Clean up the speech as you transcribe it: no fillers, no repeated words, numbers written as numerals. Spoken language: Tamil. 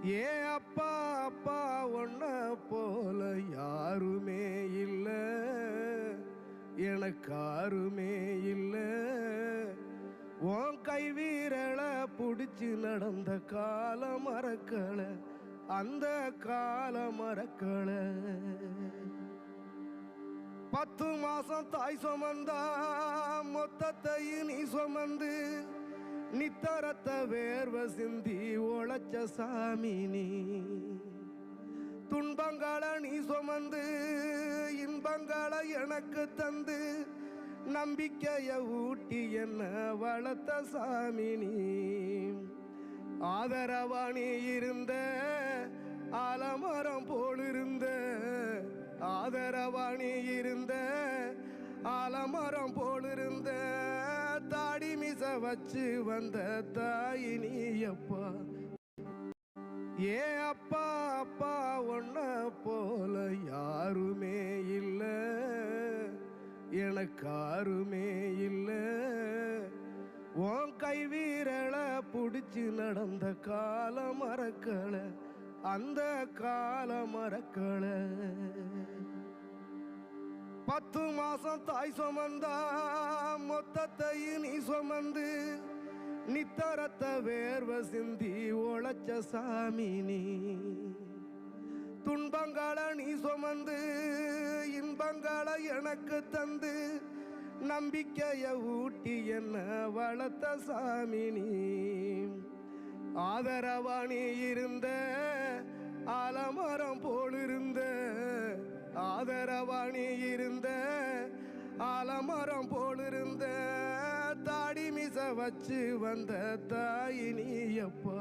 ஏ அப்பா அப்பா ஒன்ன போல யாருமே இல்ல, எனக்காருமே இல்ல. உன் கை வீரல புடிச்சு நடந்த கால மறக்கல, அந்த கால மறக்கல. 10 மாசம் தாய் சுமந்தா மொத்தத்தையும் நீ சுமந்து நித்தரத்த வேர்வ சிந்தி உழைச்ச சாமி நீ. துன்பங்களை நீ சுமந்து இன்பங்களை எனக்கு தந்து நம்பிக்கைய ஊட்டி என்ன வளர்த்த சாமி நீ. ஆதரவா நீ இருந்த ஆலமரம் போலிருந்த, ஆதரவா நீ இருந்த ஆலமரம் போலிருந்த, தாடி மிச வச்சு வந்த தாயி நீ அப்பா. ஏ அப்பா அப்பா ஒன்ன போல யாருமே இல்ல, எனக்காருமே இல்ல. உன் கை வீரல புடிச்சு நடந்த கால மறக்கல, அந்த கால மறக்கல. 10 மாசம் தாய் சுமந்தா மொத்தத்தையும் நீ சுமந்து நித்தரத்த வேர்வ சிந்தி உழைச்ச சாமி நீ. துன்பங்களை நீ சுமந்து இன்பங்களை எனக்கு தந்து நம்பிக்கைய ஊட்டி என்ன வளர்த்த சாமி நீ. ஆதரவா நீ இருந்த ஆலமரம் போலிருந்த, ஆதரவா நீ இருந்த ஆலமரம் போலிருந்த, தாடி மிச வச்சு வந்த தாயி நீ அப்பா.